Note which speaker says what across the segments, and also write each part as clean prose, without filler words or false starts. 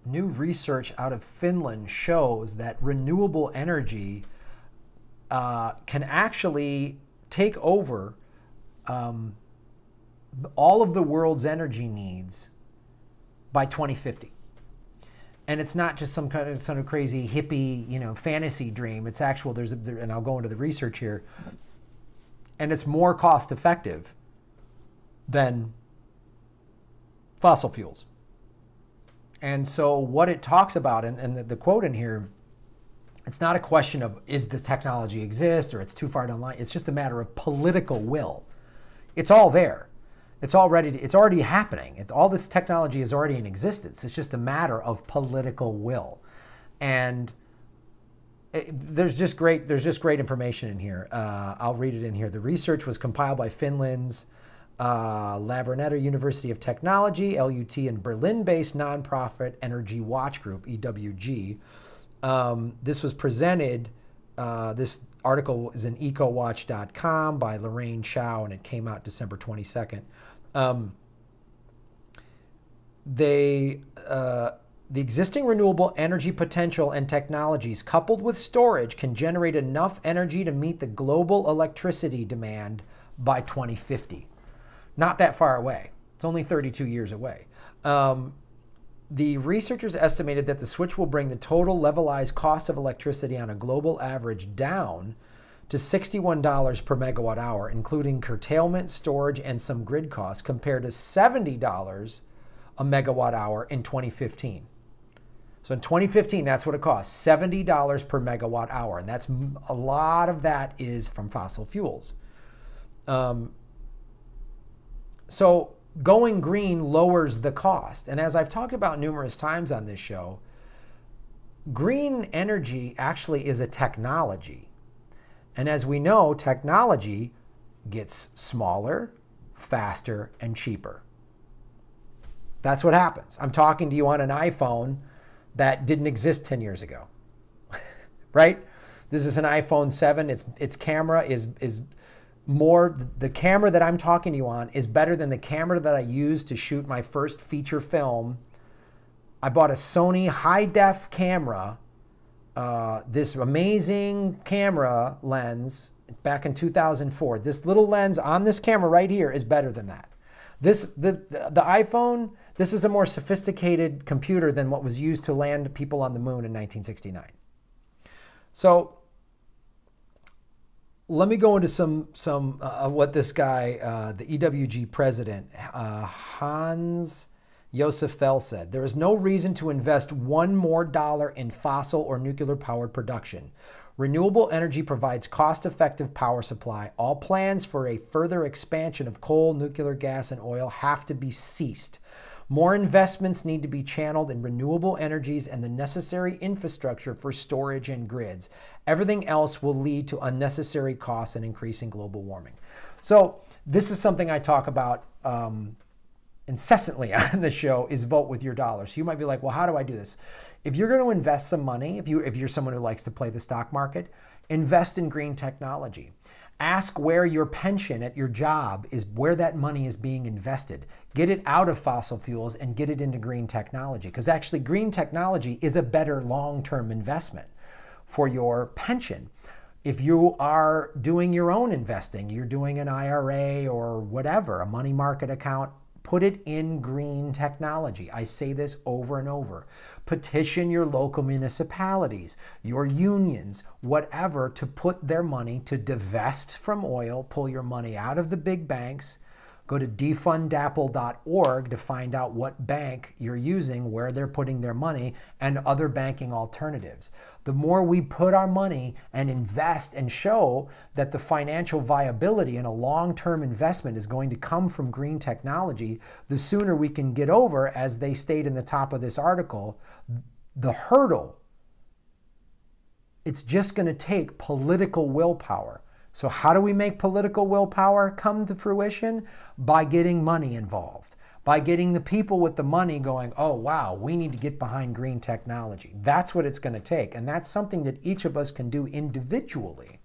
Speaker 1: new research out of Finland shows that renewable energy can actually take over all of the world's energy needs by 2050. And it's not just some kind of crazy hippie, you know, fantasy dream. It's actual. And I'll go into the research here. And it's more cost effective than fossil fuels. And so what it talks about, and the quote in here, it's not a question of is the technology exist or it's too far down the line. It's just a matter of political will. It's all there. It's already happening. All this technology is already in existence. It's just a matter of political will. And there's just great information in here. I'll read it in here. The research was compiled by Finland's Labranetter University of Technology, LUT, and Berlin-based nonprofit Energy Watch Group, EWG. This was presented, this article is in EcoWatch.com by Lorraine Chow, and it came out December 22nd. The existing renewable energy potential and technologies coupled with storage can generate enough energy to meet the global electricity demand by 2050. Not that far away. It's only 32 years away. The researchers estimated that the switch will bring the total levelized cost of electricity on a global average down to $61 per megawatt hour, including curtailment, storage, and some grid costs, compared to $70 a megawatt hour in 2015. So in 2015, that's what it costs, $70 per megawatt hour. And that's a lot of that is from fossil fuels. So going green lowers the cost. And as I've talked about numerous times on this show, green energy actually is a technology. And as we know, technology gets smaller, faster, and cheaper. That's what happens. I'm talking to you on an iPhone that didn't exist 10 years ago, right? This is an iPhone 7. Its camera is more, the camera that I'm talking to you on is better than the camera that I used to shoot my first feature film. I bought a Sony high-def camera, this amazing camera lens back in 2004. This little lens on this camera right here is better than that. The iPhone, this is a more sophisticated computer than what was used to land people on the moon in 1969. So let me go into some what this guy, the EWG president, Hans-Josef said. There is no reason to invest $1 more in fossil or nuclear powered production. Renewable energy provides cost-effective power supply. All plans for a further expansion of coal, nuclear, gas, and oil have to be ceased. More investments need to be channeled in renewable energies and the necessary infrastructure for storage and grids. Everything else will lead to unnecessary costs and increasing global warming. So this is something I talk about incessantly on the show, is vote with your dollar. So you might be like, well, how do I do this? If you're going to invest some money, if you're someone who likes to play the stock market, invest in green technology. Ask where your pension at your job is, where that money is being invested. Get it out of fossil fuels and get it into green technology, because actually green technology is a better long-term investment for your pension. If you are doing your own investing, you're doing an IRA or whatever, a money market account, put it in green technology. I say this over and over. Petition your local municipalities, your unions, whatever, to put their money to divest from oil, pull your money out of the big banks. Go to defund.DAPL.org to find out what bank you're using, where they're putting their money, and other banking alternatives. The more we put our money and invest and show that the financial viability in a long-term investment is going to come from green technology, the sooner we can get over, as they state in the top of this article, the hurdle. It's just going to take political willpower. So how do we make political willpower come to fruition? By getting money involved, by getting the people with the money going, oh, wow, we need to get behind green technology. That's what it's going to take. And that's something that each of us can do individually.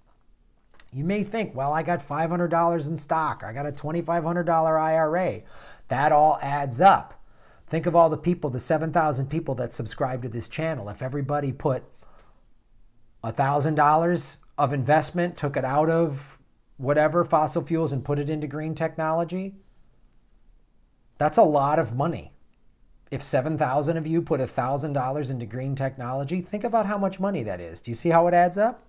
Speaker 1: You may think, well, I got $500 in stock. I got a $2,500 IRA. That all adds up. Think of all the people, the 7,000 people that subscribe to this channel. If everybody put $1,000 of investment, took it out of whatever fossil fuels and put it into green technology, that's a lot of money. If 7,000 of you put $1,000 into green technology, think about how much money that is. Do you see how it adds up?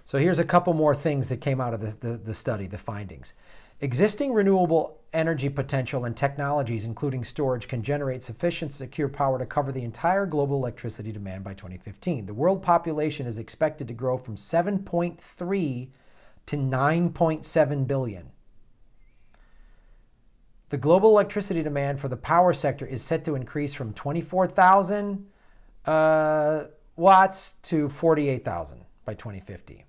Speaker 1: So here's a couple more things that came out of the study, the findings. Existing renewable energy potential and technologies, including storage, can generate sufficient secure power to cover the entire global electricity demand by 2015. The world population is expected to grow from 7.3 to 9.7 billion. The global electricity demand for the power sector is set to increase from 24,000 watts to 48,000 by 2050.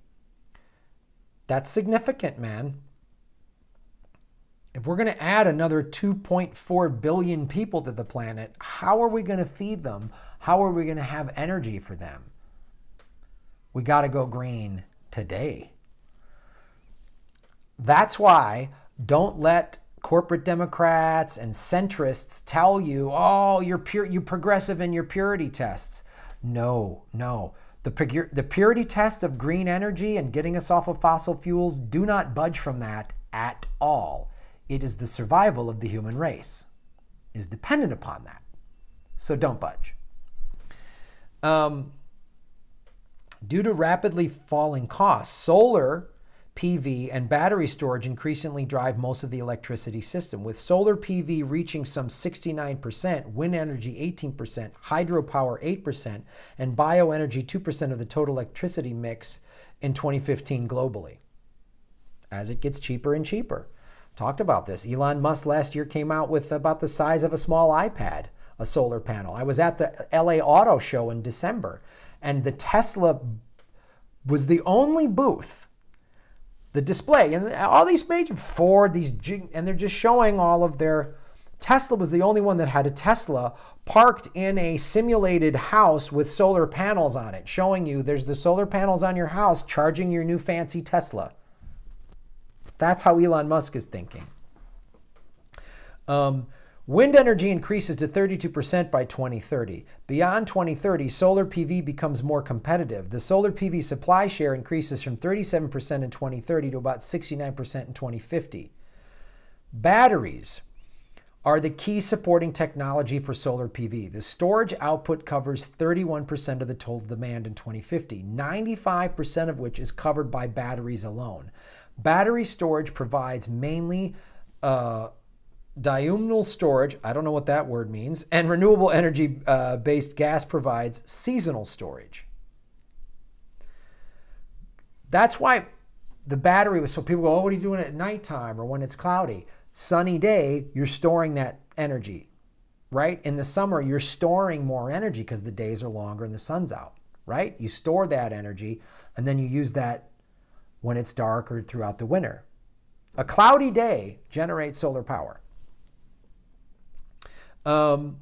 Speaker 1: That's significant, man. If we're going to add another 2.4 billion people to the planet, how are we going to feed them? How are we going to have energy for them? We got to go green today. That's why don't let corporate Democrats and centrists tell you, oh, you're progressive in your purity tests. No. The purity test of green energy and getting us off of fossil fuels do not budge from that at all. It is the survival of the human race is dependent upon that. So don't budge. Due to rapidly falling costs, solar PV and battery storage increasingly drive most of the electricity system, with solar PV reaching some 69%, wind energy 18%, hydropower 8%, and bioenergy 2% of the total electricity mix in 2015 globally. As it gets cheaper and cheaper. Talked about this. Elon Musk last year came out with about the size of a small iPad, a solar panel. I was at the LA Auto Show in December, and the Tesla was the only booth. The display, and all these major Ford, and they're just showing all of their. Tesla was the only one that had a Tesla parked in a simulated house with solar panels on it, showing you there's the solar panels on your house charging your new fancy Tesla. That's how Elon Musk is thinking. Wind energy increases to 32% by 2030. Beyond 2030, solar PV becomes more competitive. The solar PV supply share increases from 37% in 2030 to about 69% in 2050. Batteries are the key supporting technology for solar PV. The storage output covers 31% of the total demand in 2050, 95% of which is covered by batteries alone. Battery storage provides mainly diurnal storage, I don't know what that word means, and renewable energy-based gas provides seasonal storage. That's why the battery was, so people go, oh, what are you doing at nighttime or when it's cloudy? Sunny day, you're storing that energy, right? In the summer, you're storing more energy because the days are longer and the sun's out, right? You store that energy and then you use that when it's dark or throughout the winter. A cloudy day generates solar power. The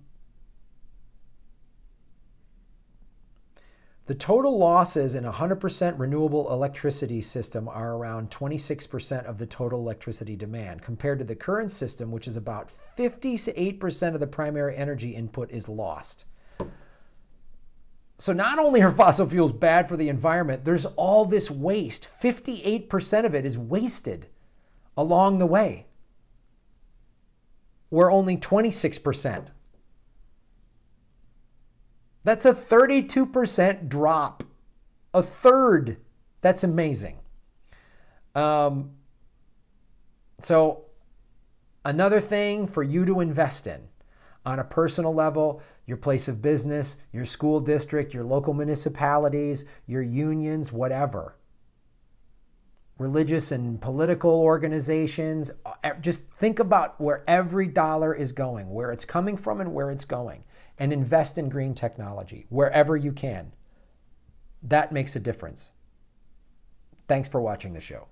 Speaker 1: total losses in a 100% renewable electricity system are around 26% of the total electricity demand, compared to the current system, which is about 58% of the primary energy input is lost. So not only are fossil fuels bad for the environment, there's all this waste. 58% of it is wasted along the way. We're only 26%. That's a 32% drop. A third. That's amazing. So another thing for you to invest in on a personal level, your place of business, your school district, your local municipalities, your unions, whatever. Religious and political organizations, just think about where every dollar is going, where it's coming from and where it's going, and invest in green technology wherever you can. That makes a difference. Thanks for watching the show.